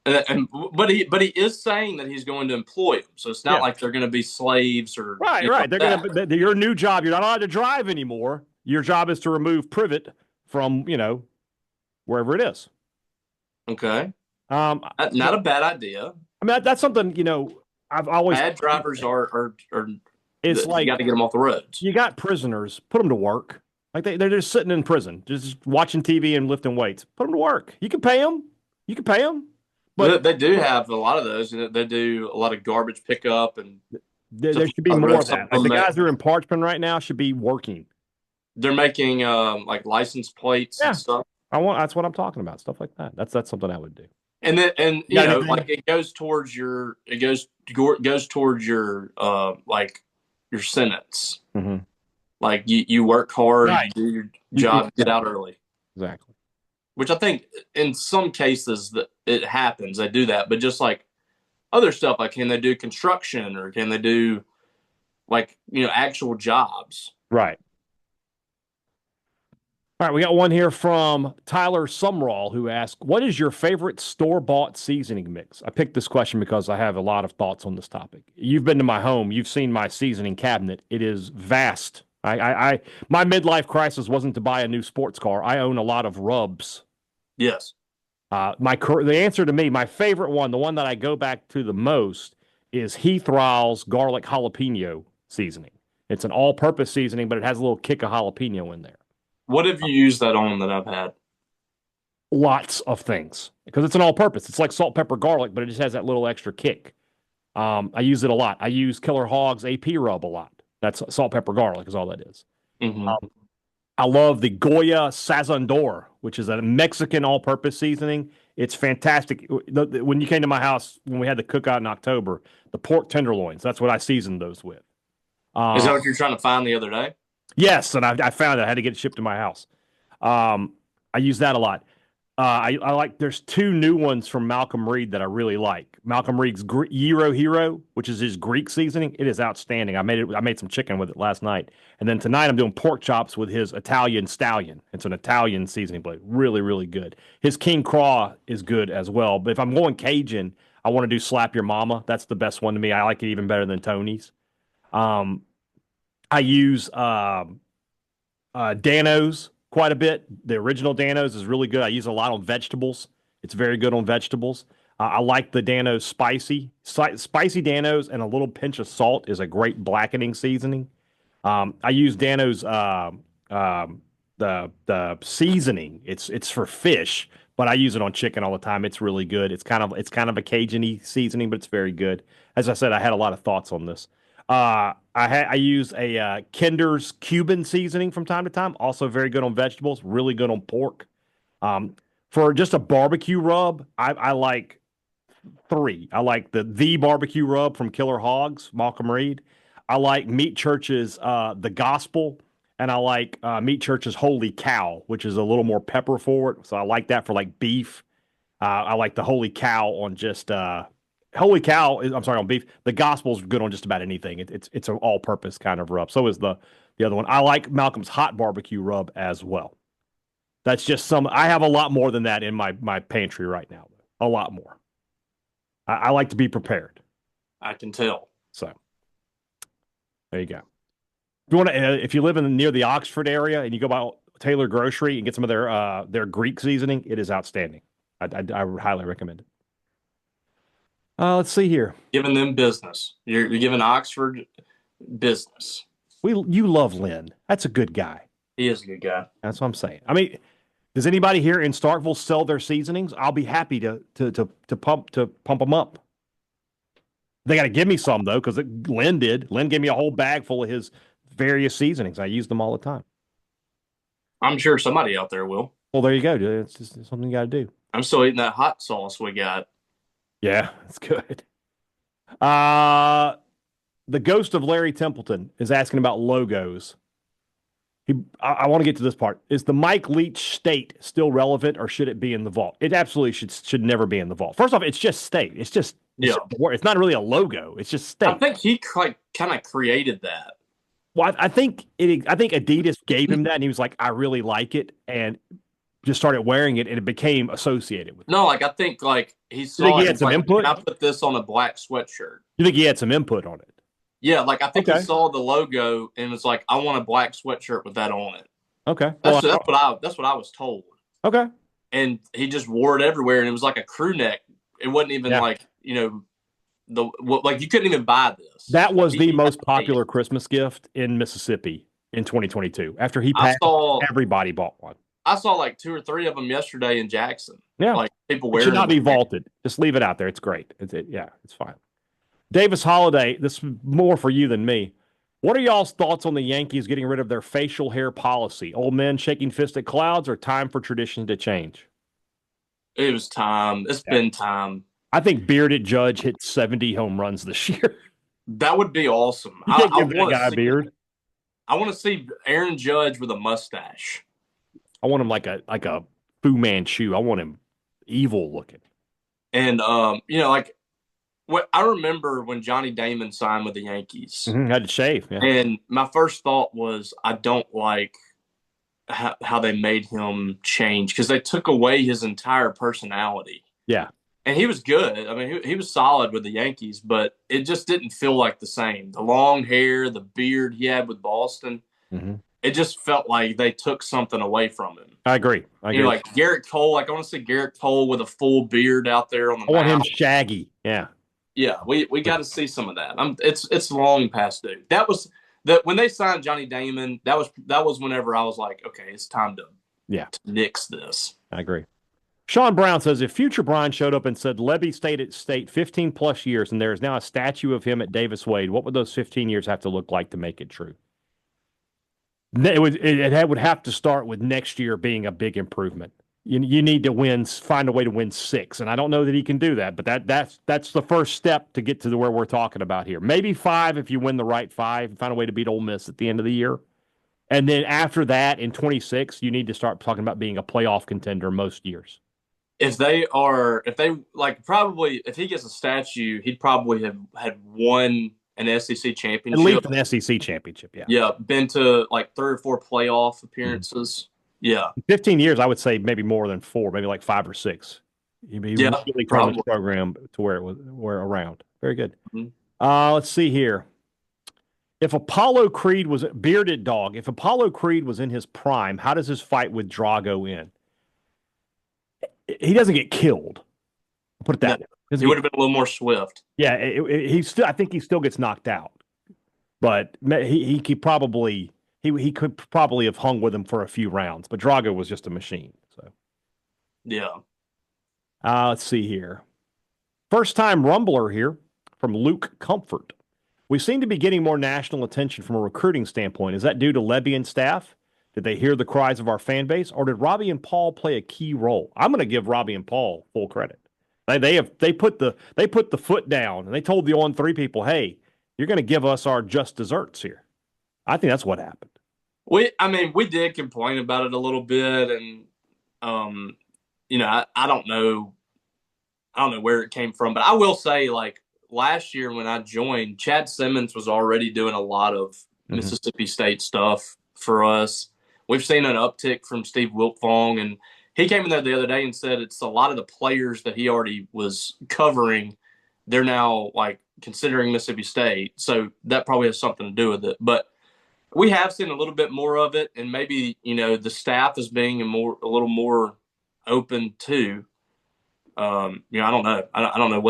But he is saying that he's going to employ them, so it's not like they're going to be slaves or right. They're going to your new job. You're not allowed to drive anymore. Your job is to remove privet from wherever it is. Okay. Not a bad idea. I mean, that's something I've always bad drivers are. It's like you got to get them off the roads. You got prisoners, put them to work. Like they're just sitting in prison, just watching TV and lifting weights. Put them to work. You can pay them. But they do have a lot of those. They do a lot of garbage pickup, and there should be more of that. Like the guys who are in Parchman right now should be working. They're making like license plates and stuff. That's what I'm talking about. Stuff like that. That's something I would do. And then like it goes towards your like your sentence. Mm-hmm. Like you work hard, you do your job, get out early. Exactly. Which I think in some cases that it happens, they do that. But just like other stuff, like can they do construction or can they do like actual jobs? Right. All right, we got one here from Tyler Sumrall who asked, what is your favorite store-bought seasoning mix? I picked this question because I have a lot of thoughts on this topic. You've been to my home. You've seen my seasoning cabinet. It is vast. My midlife crisis wasn't to buy a new sports car. I own a lot of rubs. Yes. The answer to me, my favorite one, the one that I go back to the most, is Heath Riles garlic jalapeno seasoning. It's an all-purpose seasoning, but it has a little kick of jalapeno in there. What have you used that on that I've had? Lots of things because it's an all-purpose. It's like salt, pepper, garlic, but it just has that little extra kick. I use it a lot. I use Killer Hog's AP rub a lot. That's salt, pepper, garlic is all that is. Mm-hmm. I love the Goya Sazondor, which is a Mexican all-purpose seasoning. It's fantastic. When you came to my house, when we had the cookout in October, the pork tenderloins, that's what I seasoned those with. Is that what you're trying to find the other day? Yes, and I found it. I had to get it shipped to my house. I use that a lot. I like, there's two new ones from Malcolm Reed that I really like. Malcolm Reed's Gyro Hero, which is his Greek seasoning. It is outstanding. I made some chicken with it last night. And then tonight I'm doing pork chops with his Italian Stallion. It's an Italian seasoning blade. Really, really good. His King Craw is good as well. But if I'm going Cajun, I want to do Slap Your Mama. That's the best one to me. I like it even better than Tony's. I use Dano's quite a bit. The original Dano's is really good. I use a lot on vegetables. It's very good on vegetables. I like the Dano's spicy Dano's, and a little pinch of salt is a great blackening seasoning. I use Dano's the seasoning. It's for fish, but I use it on chicken all the time. It's really good. It's kind of a Cajun-y seasoning, but it's very good. As I said, I had a lot of thoughts on this. I use a Kinder's Cuban seasoning from time to time. Also very good on vegetables. Really good on pork. For just a barbecue rub, I like three. I like the barbecue rub from Killer Hogs, Malcolm Reed. I like Meat Church's The Gospel, and I like Meat Church's Holy Cow, which is a little more pepper forward. So I like that for like beef. I like the Holy Cow on just Holy Cow. I'm sorry, on beef. The Gospel's good on just about anything. It's an all-purpose kind of rub. So is the other one. I like Malcolm's Hot Barbecue rub as well. That's just some. I have a lot more than that in my pantry right now. A lot more. I like to be prepared. I can tell. So there you go. If you want to, if you live near the Oxford area and you go by Taylor Grocery and get some of their Greek seasoning, it is outstanding. I would highly recommend it. Let's see here. Giving them business. You're giving Oxford business. You love Lynn. That's a good guy. He is a good guy. That's what I'm saying. I mean, does anybody here in Starkville sell their seasonings? I'll be happy to pump them up. They got to give me some though, because Lynn did. Lynn gave me a whole bag full of his various seasonings. I use them all the time. I'm sure somebody out there will. Well, there you go, dude. It's just something you got to do. I'm still eating that hot sauce we got. Yeah, it's good. The ghost of Larry Templeton is asking about logos. I want to get to this part. Is the Mike Leach state still relevant, or should it be in the vault? It absolutely should never be in the vault. First off, it's just state. It's not really a logo. It's just state. I think he kind of created that. Well, I think Adidas gave him that, and he was like, "I really like it," and just started wearing it, and it became associated with it. No, like I think he saw. You think he had some input? I put this on a black sweatshirt. You think he had some input on it? Yeah, I think he saw the logo and was like, "I want a black sweatshirt with that on it." Okay, that's what I was told. Okay, and he just wore it everywhere, and it was like a crew neck. It wasn't even you couldn't even buy this. That was the most popular Christmas gift in Mississippi in 2022. After he passed, everybody bought one. I saw 2 or 3 of them yesterday in Jackson. Yeah, people wearing. It should not be vaulted. Just leave it out there. It's great. It's fine. Davis Holiday, this is more for you than me. What are y'all's thoughts on the Yankees getting rid of their facial hair policy? Old men shaking fist at clouds, or time for tradition to change? It was time. It's been time. I think bearded Judge hit 70 home runs this year. That would be awesome. I want that guy a beard. I want to see Aaron Judge with a mustache. I want him like a Fu Manchu. I want him evil looking. And what I remember when Johnny Damon signed with the Yankees, had to shave. Yeah. And my first thought was, I don't like how they made him change, because they took away his entire personality. Yeah. And he was good. I mean, he was solid with the Yankees, but it just didn't feel like the same. The long hair, the beard he had with Boston, it just felt like they took something away from him. I agree. Like Garrett Cole. I want to see Garrett Cole with a full beard out there on the mound. I want him shaggy. Yeah. Yeah, we got to see some of that. It's long past due. That was when they signed Johnny Damon. That was whenever I was like, okay, it's time to nix this. I agree. Sean Brown says, if future Brian showed up and said Levy stayed at State 15 plus years and there is now a statue of him at Davis Wade, what would those 15 years have to look like to make it true? It would have to start with next year being a big improvement. You need to find a way to win 6, and I don't know that he can do that, but that's the first step to get to where we're talking about here. Maybe 5 if you win the right 5, find a way to beat Ole Miss at the end of the year. And then after that, in 26, you need to start talking about being a playoff contender most years. If he gets a statue, he'd probably have had won an SEC championship. At least an SEC championship, yeah. Yeah, been to 3 or 4 playoff appearances. Yeah. 15 years, I would say maybe more than 4, maybe 5 or 6. He'd be really from this program to where we're around. Very good. Let's see here. If Apollo Creed was bearded dog, if Apollo Creed was in his prime, how does his fight with Drago end? He doesn't get killed. I'll put it that way. He would have been a little more swift. Yeah, I think he still gets knocked out, but he could probably have hung with him for a few rounds. But Drago was just a machine. So Yeah. Let's see here. First time Rumbler here from Luke Comfort. We seem to be getting more national attention from a recruiting standpoint. Is that due to Levy and staff? Did they hear the cries of our fan base, or did Robbie and Paul play a key role? I'm going to give Robbie and Paul full credit. They put the foot down and they told the On3 people, "Hey, you're going to give us our just desserts here." I think that's what happened. We did complain about it a little bit, and I don't know where it came from, but I will say, like, last year when I joined, Chad Simmons was already doing a lot of Mississippi State stuff for us. We've seen an uptick from Steve Wiltfong, and he came in there the other day and said it's a lot of the players that he already was covering. They're now, like, considering Mississippi State, so that probably has something to do with it. But we have seen a little bit more of it, and maybe, the staff is being a little more open too. I don't know. I don't know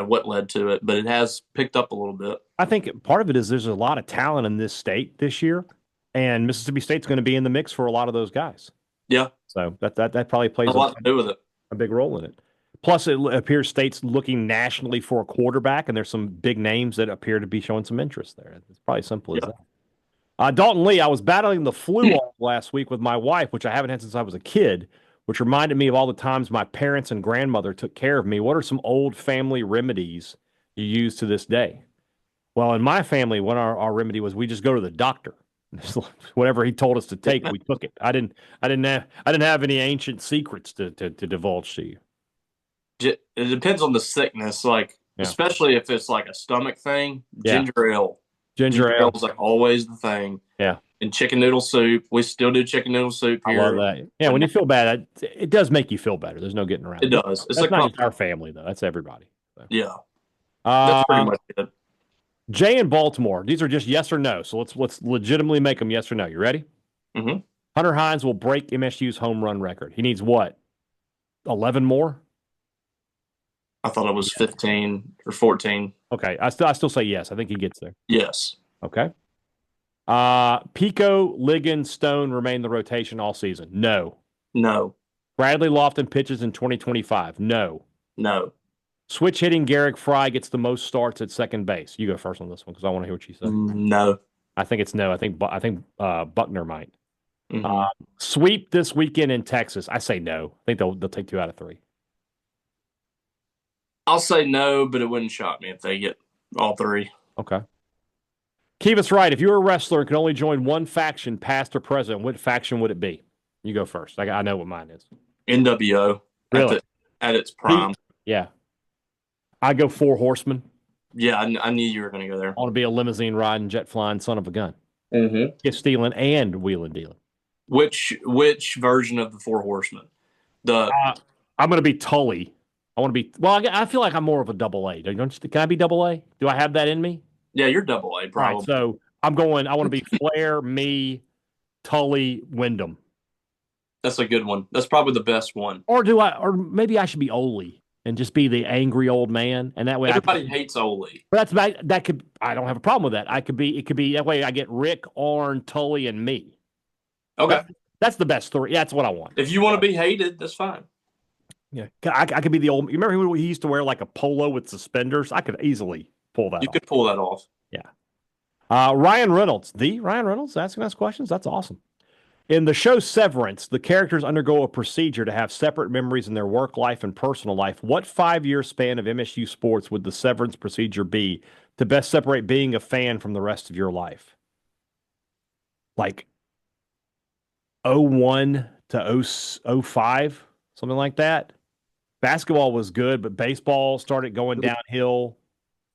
what led to it, but it has picked up a little bit. I think part of it is there's a lot of talent in this state this year, and Mississippi State's going to be in the mix for a lot of those guys. Yeah. So that probably plays a lot to do with it. A big role in it. Plus, it appears State's looking nationally for a quarterback, and there's some big names that appear to be showing some interest there. It's probably simple as that. Dalton Lee, I was battling the flu all last week with my wife, which I haven't had since I was a kid, which reminded me of all the times my parents and grandmother took care of me. What are some old family remedies you use to this day? Well, in my family, what our remedy was, we just go to the doctor. Whatever he told us to take, we took it. I didn't have any ancient secrets to divulge to you. It depends on the sickness, especially if it's like a stomach thing. Ginger ale. Ginger ale is like always the thing. Yeah. And chicken noodle soup. We still do chicken noodle soup here. I love that. Yeah, when you feel bad, it does make you feel better. There's no getting around it. It does. It's like not just our family, though. That's everybody. So. Yeah. That's pretty much it. Jay in Baltimore. These are just yes or no. So let's legitimately make them yes or no. You ready? Mm-hmm. Hunter Hines will break MSU's home run record. He needs what? 11 more? I thought it was 15 or 14. Okay. I still say yes. I think he gets there. Yes. Okay. Pico, Ligon, Stone remain the rotation all season. No. No. Bradley Lofton pitches in 2025. No. No. Switch hitting Garrick Fry gets the most starts at second base. You go first on this one because I want to hear what you say. No. I think it's no. I think Buckner might. Mm-hmm. Sweep this weekend in Texas. I say no. I think they'll take 2 out of 3. I'll say no, but it wouldn't shock me if they get all 3. Okay. Keep us right. If you were a wrestler and could only join one faction, past or present, what faction would it be? You go first. I know what mine is. NWO. Really? At its prime. Yeah. I go 4 Horsemen. Yeah, I knew you were going to go there. I want to be a limousine riding, jet flying son of a gun. Mm-hmm. Get stealing and wheeling dealing. Which version of the 4 Horsemen? I'm going to be Tully. I want to be. Well, I feel like I'm more of a double A. Don't you? Can I be double A? Do I have that in me? Yeah, you're double A, probably. Right, so I'm going. I want to be Flair, me, Tully, Wyndham. That's a good one. That's probably the best one. Or maybe I should be Ole and just be the angry old man, and that way everybody hates Ole. But that could. I don't have a problem with that. It could be that way. I get Rick, Arn, Tully, and me. Okay, that's the best 3. That's what I want. If you want to be hated, that's fine. Yeah, I could be the old. You remember he used to wear like a polo with suspenders? I could easily pull that. You could pull that off. Yeah. Ryan Reynolds, asking us questions. That's awesome. In the show Severance, the characters undergo a procedure to have separate memories in their work life and personal life. What 5-year span of MSU sports would the severance procedure be to best separate being a fan from the rest of your life? Like 01 to 05, something like that. Basketball was good, but baseball started going downhill.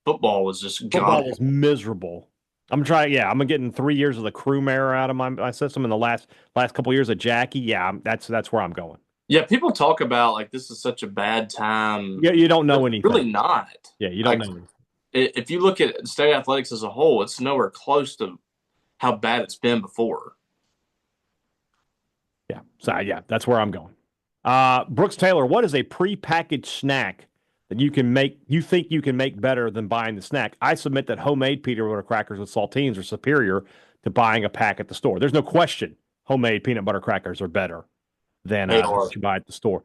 Football was just gone. Football was miserable. I'm getting 3 years of the crew era out of my system in the last couple of years of Jackie. Yeah, that's where I'm going. Yeah, people talk about like this is such a bad time. Yeah, you don't know anything. Really not. Yeah, you don't know anything. If you look at state athletics as a whole, it's nowhere close to how bad it's been before. Yeah, so that's where I'm going. Brooks Taylor, what is a prepackaged snack that you think you can make better than buying the snack? I submit that homemade peanut butter crackers with saltines are superior to buying a pack at the store. There's no question homemade peanut butter crackers are better than They what are. you buy at the store.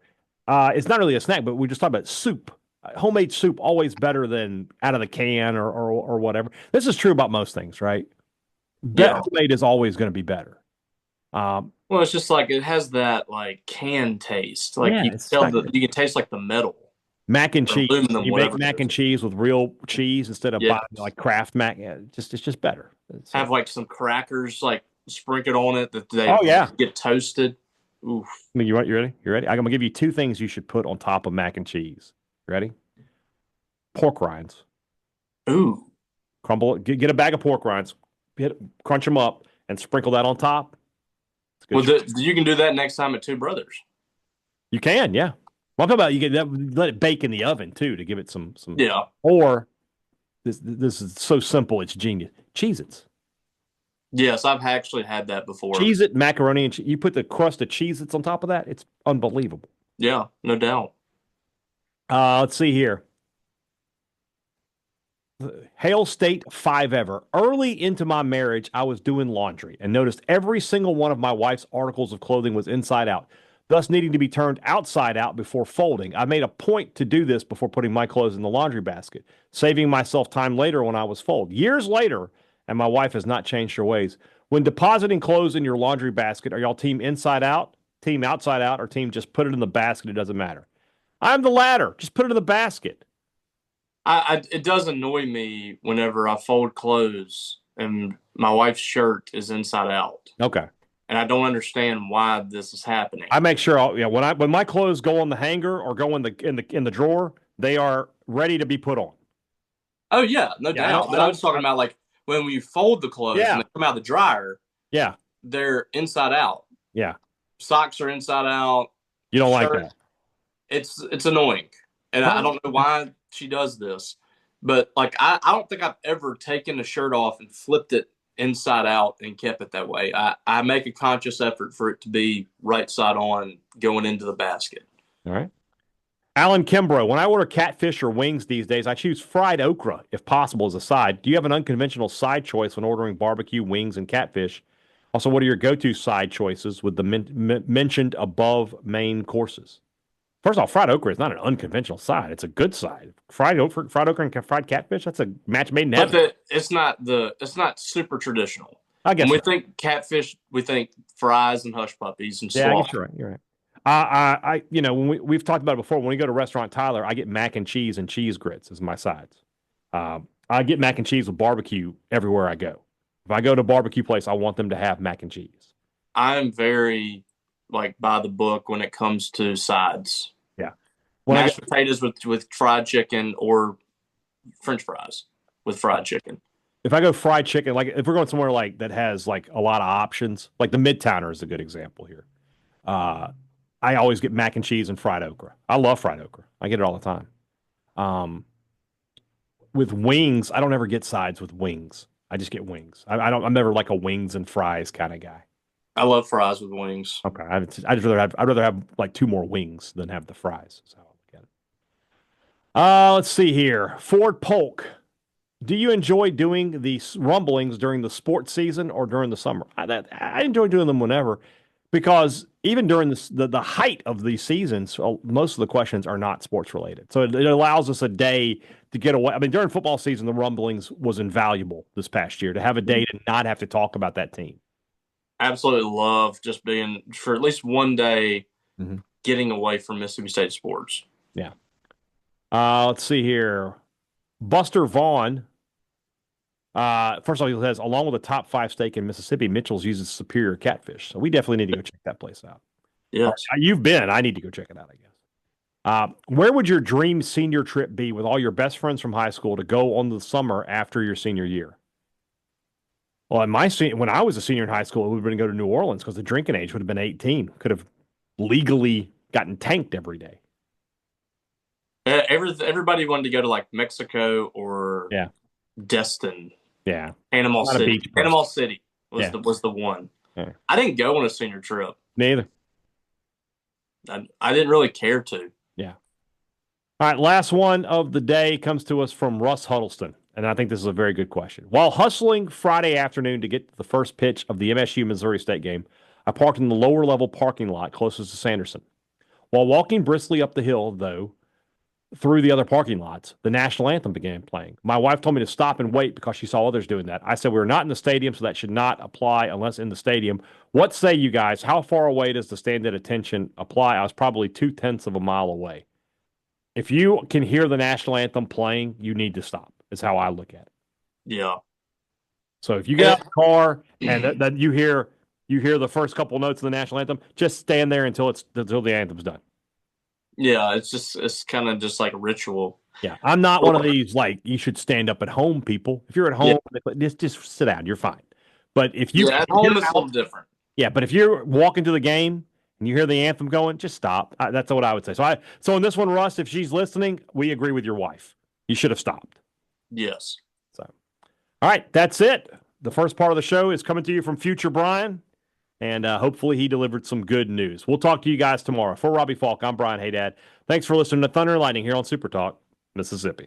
It's not really a snack, but we just talked about soup. Homemade soup always better than out of the can or whatever. This is true about most things, right? Yeah. Homemade is always going to be better. Well, it's just like it has that like can taste. Like Yeah, you can it's tell not good. you can taste like the metal. Mac and Or cheese. aluminum, You make whatever it mac is. and cheese with real cheese instead of buying Yes. like Kraft mac. Yeah, it's just better. Have like some crackers like sprinkled on it that they Oh yeah. get toasted. Oof. I mean, you ready? You ready? I'm gonna give you two things you should put on top of mac and cheese. Ready? Pork rinds. Ooh. Crumble it. Get a bag of pork rinds. Crunch them up and sprinkle that on top. It's good. Well, you can do that next time at Two Brothers. You can, yeah. Well, I'm talking about you get let it bake in the oven too to give it some. Yeah. Or this is so simple, it's genius. Cheez-Its. Yes, I've actually had that before. Cheez-It macaroni and you put the crust of Cheez-Its on top of that. It's unbelievable. Yeah, no doubt. Let's see here. Hail State 5 ever. Early into my marriage, I was doing laundry and noticed every single one of my wife's articles of clothing was inside out, thus needing to be turned outside out before folding. I made a point to do this before putting my clothes in the laundry basket, saving myself time later when I was fold. Years later, and my wife has not changed her ways. When depositing clothes in your laundry basket, are y'all team inside out, team outside out, or team just put it in the basket? It doesn't matter. I'm the latter. Just put it in the basket. It does annoy me whenever I fold clothes and my wife's shirt is inside out. Okay. And I don't understand why this is happening. I make sure when my clothes go on the hanger or go in the drawer, they are ready to be put on. Oh yeah, no doubt. But I was talking about like when we fold the clothes and they come out of the dryer. Yeah. They're inside out. Yeah. Socks are inside out. You don't like that. It's annoying. And I don't know why she does this. But like I don't think I've ever taken a shirt off and flipped it inside out and kept it that way. I make a conscious effort for it to be right side on going into the basket. All right. Alan Kimbrough, when I order catfish or wings these days, I choose fried okra, if possible, as a side. Do you have an unconventional side choice when ordering barbecue, wings, and catfish? Also, what are your go-to side choices with the mentioned above main courses? First off, fried okra is not an unconventional side. It's a good side. Fried okra and fried catfish, that's a match made in heaven. But it's not super traditional. I guess when we think catfish, we think fries and hush puppies and yeah, I slaw. guess you're right. When we've talked about it before, when we go to restaurant Tyler, I get mac and cheese and cheese grits as my sides. I get mac and cheese with barbecue everywhere I go. If I go to a barbecue place, I want them to have mac and cheese. I'm very like by the book when it comes to sides. Yeah. Mashed potatoes with fried chicken or French fries with fried chicken. If I go fried chicken, like if we're going somewhere like that has like a lot of options, like the Midtowner is a good example here. I always get mac and cheese and fried okra. I love fried okra. I get it all the time. With wings, I don't ever get sides with wings. I just get wings. I'm never like a wings and fries kind of guy. I love fries with wings. Okay, I'd rather have like two more wings than have the fries. So I look at it. Let's see here. Ford Polk. Do you enjoy doing the rumblings during the sports season or during the summer? I enjoy doing them whenever, because even during the height of these seasons, most of the questions are not sports related. So it allows us a day to get away. I mean, during football season, the rumblings was invaluable this past year to have a day to not have to talk about that team. Absolutely love just being for at least one day getting away from Mississippi State sports. Yeah. Let's see here. Buster Vaughn. First of all, he says, along with a top 5 steak in Mississippi, Mitchell's uses superior catfish. So we definitely need to go check that place out. Yes. You've been. I need to go check it out, I guess. Where would your dream senior trip be with all your best friends from high school to go on the summer after your senior year? Well, when I was a senior in high school, it would have been to go to New Orleans because the drinking age would have been 18. Could have legally gotten tanked every day. Everybody wanted to go to like Mexico or Destin. Yeah. Panama City. Panama City was the one. Yeah. I didn't go on a senior trip. Neither. I didn't really care to. Yeah. All right. Last one of the day comes to us from Russ Huddleston. And I think this is a very good question. While hustling Friday afternoon to get to the first pitch of the MSU Missouri State game, I parked in the lower level parking lot closest to Sanderson. While walking briskly up the hill, though, through the other parking lots, the national anthem began playing. My wife told me to stop and wait because she saw others doing that. I said, we're not in the stadium, so that should not apply unless in the stadium. What say you guys? How far away does the stand at attention apply? I was probably 0.2 of a mile away. If you can hear the national anthem playing, you need to stop, is how I look at it. Yeah. So if you get out of the car and then you hear the first couple notes of the national anthem, just stand there until the anthem's done. Yeah, it's kind of just like a ritual. Yeah, I'm not one of these like you should stand up at home people. If you're at home, just sit down. You're fine. But if you at home, it's a little different. Yeah, but if you're walking to the game and you hear the anthem going, just stop. That's what I would say. So in this one, Russ, if she's listening, we agree with your wife. You should have stopped. Yes. So, all right, that's it. The first part of the show is coming to you from Future Brian, and hopefully he delivered some good news. We'll talk to you guys tomorrow. For Robbie Faulk, I'm Brian Hadad. Thanks for listening to Thunder and Lightning here on Super Talk, Mississippi.